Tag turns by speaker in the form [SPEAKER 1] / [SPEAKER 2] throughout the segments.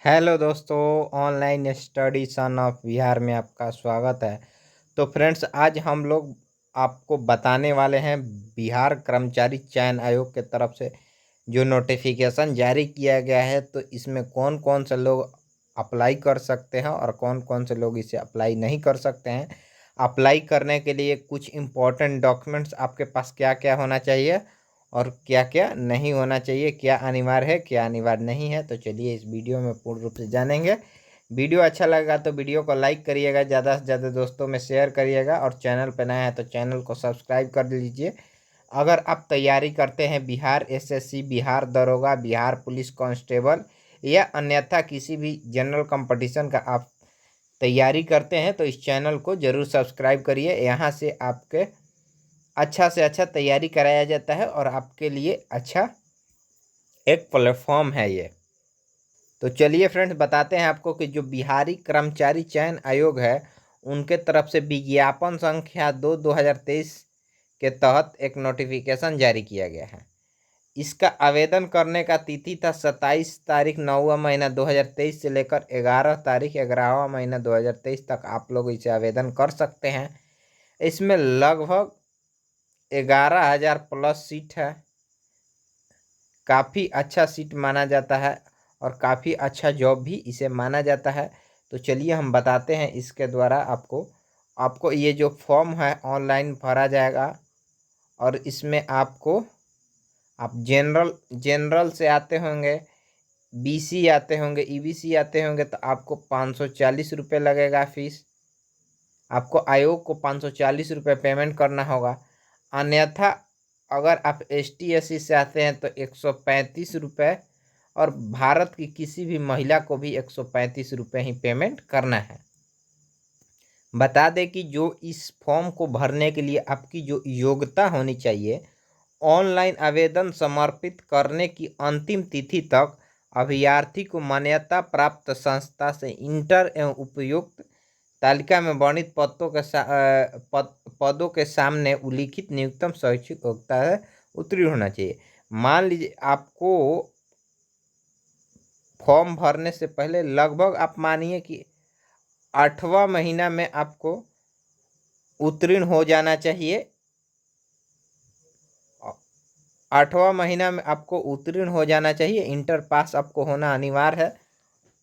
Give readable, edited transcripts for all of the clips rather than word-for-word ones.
[SPEAKER 1] Hello दोस्तों, online study son of Bihar में आपका स्वागत है। तो फ्रेंड्स, आज हम लोग आपको बताने वाले हैं बिहार कर्मचारी चयन आयोग के तरफ से जो नोटिफिकेशन जारी किया गया है। तो इसमें कौन कौन से लोग अप्लाई कर सकते हैं और कौन कौन से लोग इसे अप्लाई नहीं कर सकते हैं। अप्लाई करने के लिए कुछ इम्पोर्टेंट डॉक्यूमेंट्स आपके पास क्या क्या होना चाहिए और क्या क्या नहीं होना चाहिए, क्या अनिवार्य है क्या अनिवार्य नहीं है। तो चलिए इस वीडियो में पूर्ण रूप से जानेंगे। वीडियो अच्छा लगा तो वीडियो को लाइक करिएगा, ज़्यादा से ज़्यादा दोस्तों में शेयर करिएगा और चैनल पर नया है तो चैनल को सब्सक्राइब कर लीजिए। अगर आप तैयारी करते हैं बिहार एसएससी, बिहार दरोगा, बिहार पुलिस कांस्टेबल या अन्यथा किसी भी जनरल कंपटीशन का आप तैयारी करते हैं तो इस चैनल को ज़रूर सब्सक्राइब करिए। यहाँ से आपके अच्छा से अच्छा तैयारी कराया जाता है और आपके लिए अच्छा एक प्लेटफॉर्म है ये। तो चलिए फ्रेंड्स, बताते हैं आपको कि जो बिहारी कर्मचारी चयन आयोग है उनके तरफ से विज्ञापन संख्या 2/2023 के तहत एक नोटिफिकेशन जारी किया गया है। इसका आवेदन करने का तिथि था 27 तारीख 9वां महीना 2023 से लेकर 11 तारीख 11वां महीना 2023 तक आप लोग इसे आवेदन कर सकते हैं। इसमें लगभग 11,000 प्लस सीट है। काफ़ी अच्छा सीट माना जाता है और काफ़ी अच्छा जॉब भी इसे माना जाता है। तो चलिए हम बताते हैं इसके द्वारा आपको आपको ये जो फॉर्म है ऑनलाइन भरा जाएगा और इसमें आपको आप जनरल से आते होंगे, बीसी आते होंगे, ईबीसी आते होंगे तो आपको 540 रुपये लगेगा फीस। आपको आयोग को 540 रुपये पेमेंट करना होगा। अन्यथा अगर आप ST SC से आते हैं तो 135 रुपये और भारत की किसी भी महिला को भी 135 रुपये ही पेमेंट करना है। बता दें कि जो इस फॉर्म को भरने के लिए आपकी जो योग्यता होनी चाहिए, ऑनलाइन आवेदन समर्पित करने की अंतिम तिथि तक अभ्यर्थी को मान्यता प्राप्त संस्था से इंटर एवं उपयुक्त तालिका में वर्णित पदों के सामने उल्लिखित न्यूनतम शैक्षिक योग्यता है उत्तीर्ण होना चाहिए। मान लीजिए आपको फॉर्म भरने से पहले लगभग आप मानिए कि 8वां महीना में आपको उत्तीर्ण हो जाना चाहिए। 8वां महीना में आपको उत्तीर्ण हो जाना चाहिए। इंटर पास आपको होना अनिवार्य है।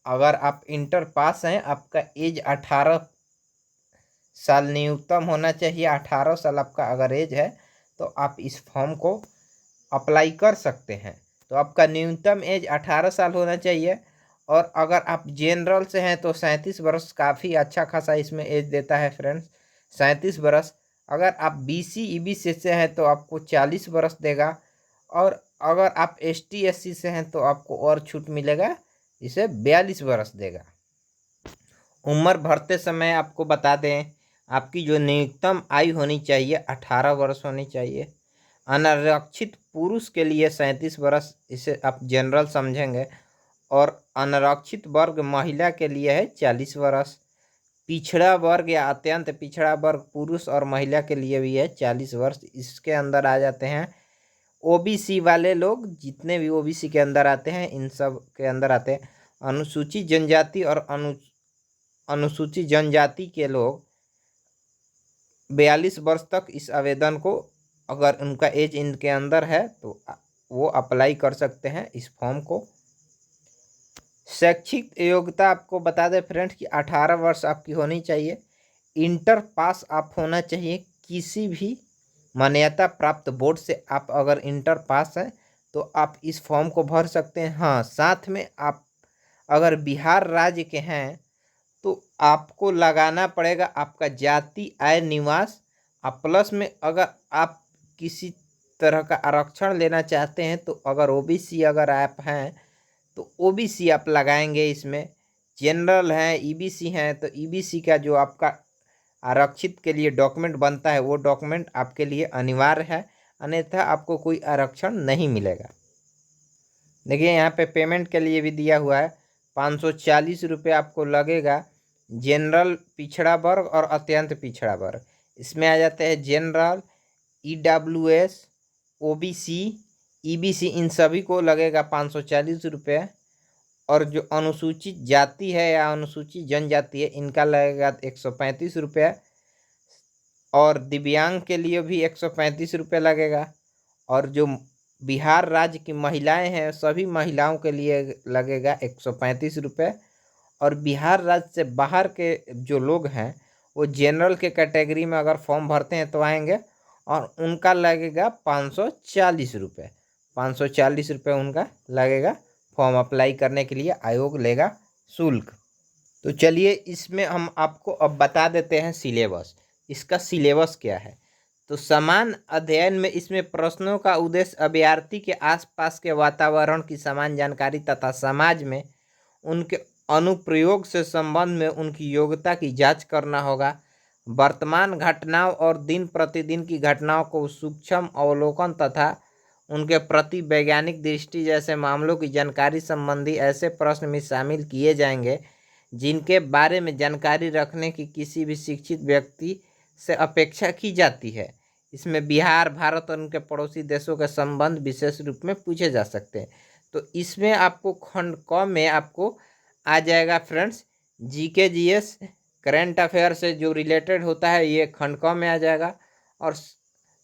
[SPEAKER 1] अगर आप इंटर पास हैं, आपका एज 18 साल न्यूनतम होना चाहिए। 18 साल आपका अगर एज है तो आप इस फॉर्म को अप्लाई कर सकते हैं। तो आपका न्यूनतम एज 18 साल होना चाहिए। और अगर आप जनरल से हैं तो 37 वर्ष काफ़ी अच्छा खासा इसमें एज देता है फ्रेंड्स, 37 वर्ष। अगर आप BC EBC से हैं तो आपको 40 वर्ष देगा। और अगर आप ST SC से हैं तो आपको और छूट मिलेगा, इसे 42 वर्ष देगा। उम्र भरते समय आपको बता दें, आपकी जो न्यूनतम आयु होनी चाहिए 18 वर्ष होनी चाहिए। अनारक्षित पुरुष के लिए 37 वर्ष, इसे आप जनरल समझेंगे। और अनारक्षित वर्ग महिला के लिए है 40 वर्ष। पिछड़ा वर्ग या अत्यंत पिछड़ा वर्ग पुरुष और महिला के लिए भी है 40 वर्ष। इसके अंदर आ जाते हैं OBC वाले लोग, जितने भी OBC के अंदर आते हैं इन सब के अंदर आते हैं। अनुसूचित जनजाति और अनुसूचित जनजाति के लोग 42 वर्ष तक इस आवेदन को, अगर उनका एज इनके अंदर है तो वो अप्लाई कर सकते हैं इस फॉर्म को। शैक्षिक योग्यता आपको बता दें फ्रेंड्स कि 18 वर्ष आपकी होनी चाहिए। इंटर पास आप होना चाहिए किसी भी मान्यता प्राप्त बोर्ड से। आप अगर इंटर पास हैं तो आप इस फॉर्म को भर सकते हैं। हाँ, साथ में आप अगर बिहार राज्य के हैं तो आपको लगाना पड़ेगा आपका जाति, आय, निवास। प्लस में अगर आप किसी तरह का आरक्षण लेना चाहते हैं तो अगर OBC अगर आप हैं तो OBC आप लगाएंगे इसमें। जनरल हैं, EBC हैं तो EBC का जो आपका आरक्षित के लिए डॉक्यूमेंट बनता है वो डॉक्यूमेंट आपके लिए अनिवार्य है, अन्यथा आपको कोई आरक्षण नहीं मिलेगा। देखिए यहाँ पे पेमेंट के लिए भी दिया हुआ है, 540 रुपये आपको लगेगा। जनरल पिछड़ा वर्ग और अत्यंत पिछड़ा वर्ग इसमें आ जाते हैं। जनरल, EWS, OBC, EBC इन सभी को लगेगा 540 रुपये। और जो अनुसूचित जाति है या अनुसूचित जनजाति है इनका लगेगा 135 रुपये, और दिव्यांग के लिए भी 135 रुपये लगेगा। और जो बिहार राज्य की महिलाएं हैं सभी महिलाओं के लिए लगेगा 135 रुपये। और बिहार राज्य से बाहर के जो लोग हैं वो जनरल के कैटेगरी में अगर फॉर्म भरते हैं तो आएंगे, और उनका लगेगा 540 रुपये। 540 रुपये उनका लगेगा फॉर्म अप्लाई करने के लिए, आयोग लेगा शुल्क। तो चलिए इसमें हम आपको अब बता देते हैं सिलेबस। इसका सिलेबस क्या है। तो समान अध्ययन में इसमें प्रश्नों का उद्देश्य अभ्यर्थी के आसपास के वातावरण की समान जानकारी तथा समाज में उनके अनुप्रयोग से संबंध में उनकी योग्यता की जांच करना होगा। वर्तमान घटनाओं और दिन प्रतिदिन की घटनाओं को सूक्ष्म अवलोकन तथा उनके प्रति वैज्ञानिक दृष्टि जैसे मामलों की जानकारी संबंधी ऐसे प्रश्न में शामिल किए जाएंगे जिनके बारे में जानकारी रखने की किसी भी शिक्षित व्यक्ति से अपेक्षा की जाती है। इसमें बिहार, भारत और उनके पड़ोसी देशों के संबंध विशेष रूप में पूछे जा सकते हैं। तो इसमें आपको खंड क में आपको आ जाएगा friends GK GS, current affair से जो रिलेटेड होता है ये खंड क में आ जाएगा। और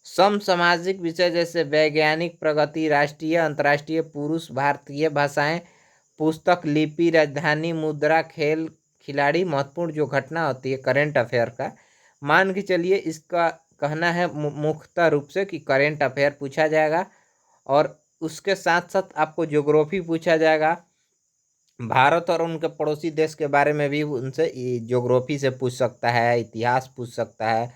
[SPEAKER 1] समसामाजिक विषय जैसे वैज्ञानिक प्रगति, राष्ट्रीय अंतर्राष्ट्रीय, पुरुष, भारतीय भाषाएं, पुस्तक, लिपि, राजधानी, मुद्रा, खेल, खिलाड़ी, महत्वपूर्ण जो घटना होती है करेंट अफेयर का, मान के चलिए इसका कहना है मुख्य रूप से कि करेंट अफेयर पूछा जाएगा। और उसके साथ साथ आपको ज्योग्राफी पूछा जाएगा। भारत और उनके पड़ोसी देश के बारे में भी उनसे ज्योग्राफी से पूछ सकता है, इतिहास पूछ सकता है,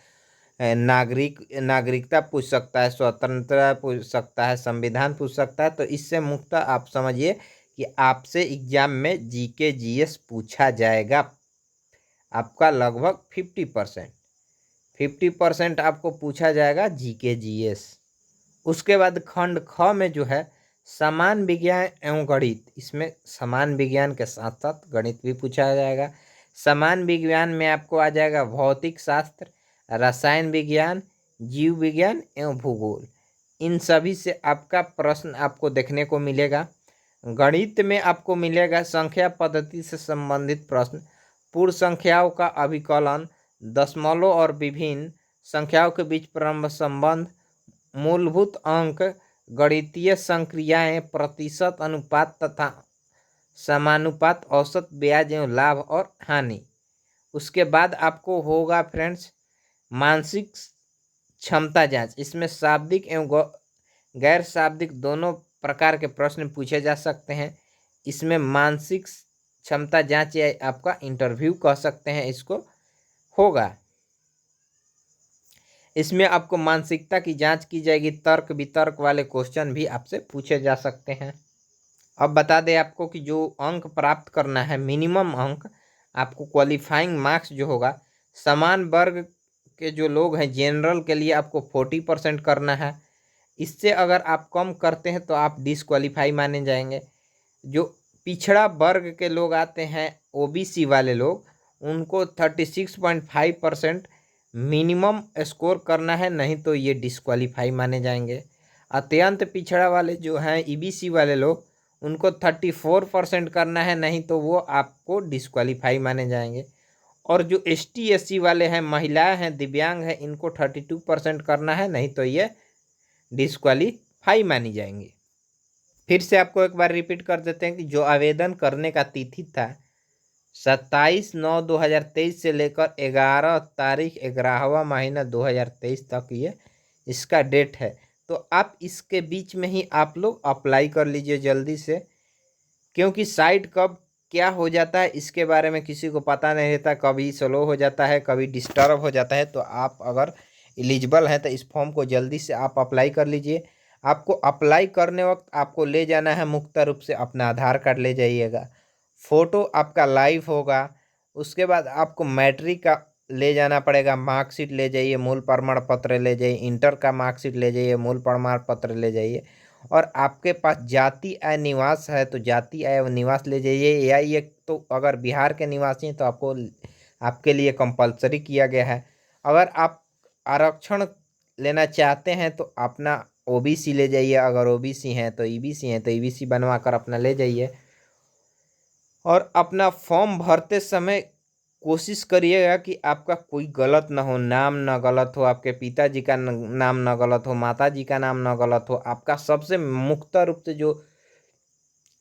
[SPEAKER 1] नागरिकता पूछ सकता है, स्वतंत्रता पूछ सकता है, संविधान पूछ सकता है। तो इससे मुक्त आप समझिए कि आपसे एग्जाम में जीके जीएस पूछा जाएगा। आपका लगभग 50% आपको पूछा जाएगा जीके जीएस। उसके बाद खंड ख में जो है समान विज्ञान एवं गणित, इसमें समान विज्ञान के साथ साथ गणित भी पूछा जाएगा। समान विज्ञान में आपको आ जाएगा भौतिक शास्त्र, रसायन विज्ञान, जीव विज्ञान एवं भूगोल। इन सभी से आपका प्रश्न आपको देखने को मिलेगा। गणित में आपको मिलेगा संख्या पद्धति से संबंधित प्रश्न, पूर्ण संख्याओं का अभिकलन, दशमलव और विभिन्न संख्याओं के बीच प्रारंभ संबंध, मूलभूत अंक, गणितीय संक्रियाएं, प्रतिशत, अनुपात तथा समानुपात, औसत, ब्याज एवं लाभ और हानि। उसके बाद आपको होगा फ्रेंड्स मानसिक क्षमता जांच। इसमें शाब्दिक एवं गैर शाब्दिक दोनों प्रकार के प्रश्न पूछे जा सकते हैं। इसमें मानसिक क्षमता जांच या आपका इंटरव्यू कह सकते हैं इसको होगा। इसमें आपको मानसिकता की जांच की जाएगी, तर्क वितर्क वाले क्वेश्चन भी आपसे पूछे जा सकते हैं। अब बता दें आपको कि जो अंक प्राप्त करना है, मिनिमम अंक आपको क्वालिफाइंग मार्क्स जो होगा, समान वर्ग के जो लोग हैं जनरल के लिए आपको 40% करना है। इससे अगर आप कम करते हैं तो आप डिसक्वालीफाई माने जाएंगे। जो पिछड़ा वर्ग के लोग आते हैं ओबीसी वाले लोग, उनको 36.5% मिनिमम स्कोर करना है, नहीं तो ये डिसक्वालीफाई माने जाएंगे। अत्यंत पिछड़ा वाले जो हैं ईबीसी वाले लोग, उनको 34% करना है, नहीं तो वो आपको डिसक्वालीफाई माने जाएंगे। और जो एसटी एससी वाले हैं, महिलाएं हैं, दिव्यांग हैं, इनको 32% करना है, नहीं तो ये डिसक्वालीफाई मानी जाएंगी। फिर से आपको एक बार रिपीट कर देते हैं कि जो आवेदन करने का तिथि था 27/9/2023 से लेकर 11 तारीख 11वां महीना 2023 तक ये इसका डेट है। तो आप इसके बीच में ही आप लोग अप्लाई कर लीजिए जल्दी से, क्योंकि साइट कब क्या हो जाता है इसके बारे में किसी को पता नहीं रहता। कभी स्लो हो जाता है, कभी डिस्टर्ब हो जाता है। तो आप अगर एलिजिबल हैं तो इस फॉर्म को जल्दी से आप अप्लाई कर लीजिए। आपको अप्लाई करने वक्त आपको ले जाना है मुख्य रूप से अपना आधार कार्ड ले जाइएगा, फ़ोटो आपका लाइव होगा। उसके बाद आपको मैट्रिक का ले जाना पड़ेगा, मार्कशीट ले जाइए, मूल प्रमाण पत्र ले जाइए, इंटर का मार्कशीट ले जाइए, मूल प्रमाण पत्र ले जाइए। और आपके पास जाति आय निवास है तो जाति आय निवास ले जाइए। या ये तो अगर बिहार के निवासी हैं तो आपको आपके लिए कंपलसरी किया गया है। अगर आप आरक्षण लेना चाहते हैं तो अपना ओबीसी ले जाइए, अगर ओबीसी हैं तो ईबीसी हैं तो ईबीसी बनवा कर अपना ले जाइए। और अपना फॉर्म भरते समय कोशिश करिएगा कि आपका कोई गलत ना हो, नाम ना गलत हो, आपके पिताजी का नाम ना गलत हो, माताजी का नाम ना गलत हो। आपका सबसे मुख्य रूप से जो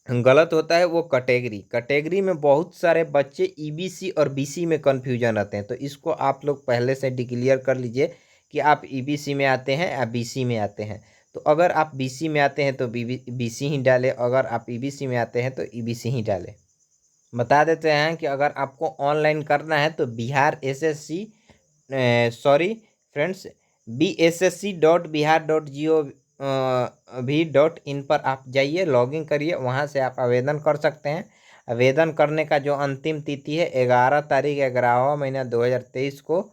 [SPEAKER 1] गलत होता है वो कैटेगरी। कैटेगरी में बहुत सारे बच्चे ईबीसी और बीसी में कन्फ्यूजन रहते हैं, तो इसको आप लोग पहले से डिक्लेयर कर लीजिए कि आप ईबीसी में आते हैं या बीसी में आते हैं। तो अगर आप बीसी में आते हैं तो बीसी ही डालें, अगर आप ईबीसी में आते हैं तो ईबीसी ही डालें। बता देते हैं कि अगर आपको ऑनलाइन करना है तो Bihar SSC sorry friends, BSSC.bihar.gov.in पर आप जाइए, लॉगिन करिए, वहाँ से आप आवेदन कर सकते हैं। आवेदन करने का जो अंतिम तिथि है 11 तारीख 11वां महीना 2023 को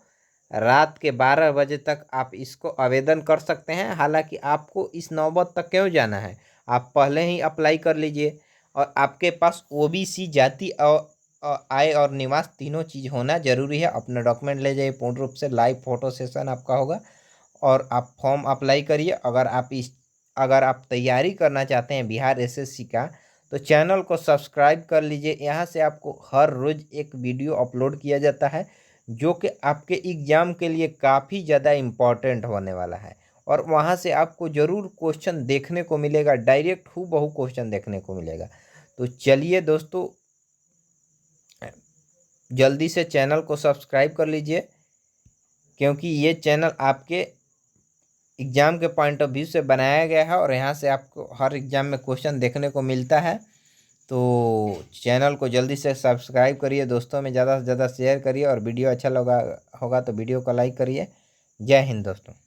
[SPEAKER 1] रात के 12 बजे तक आप इसको आवेदन कर सकते हैं। हालांकि आपको इस नौबत तक क्यों जाना है, आप पहले ही अप्लाई कर लीजिए। और आपके पास ओबीसी जाति और आय और निवास तीनों चीज़ होना जरूरी है। अपने डॉक्यूमेंट ले जाइए, पूर्ण रूप से लाइव फोटो सेशन आपका होगा और आप फॉर्म अप्लाई करिए। अगर आप तैयारी करना चाहते हैं बिहार एसएससी का तो चैनल को सब्सक्राइब कर लीजिए। यहाँ से आपको हर रोज़ एक वीडियो अपलोड किया जाता है जो कि आपके एग्ज़ाम के लिए काफ़ी ज़्यादा इम्पॉर्टेंट होने वाला है। और वहाँ से आपको ज़रूर क्वेश्चन देखने को मिलेगा, डायरेक्ट हूबहू क्वेश्चन देखने को मिलेगा। तो चलिए दोस्तों, जल्दी से चैनल को सब्सक्राइब कर लीजिए, क्योंकि ये चैनल आपके एग्ज़ाम के पॉइंट ऑफ व्यू से बनाया गया है और यहाँ से आपको हर एग्ज़ाम में क्वेश्चन देखने को मिलता है। तो चैनल को जल्दी से सब्सक्राइब करिए, दोस्तों में ज़्यादा से ज़्यादा शेयर करिए और वीडियो अच्छा लगा होगा तो वीडियो को लाइक करिए। जय हिंद दोस्तों।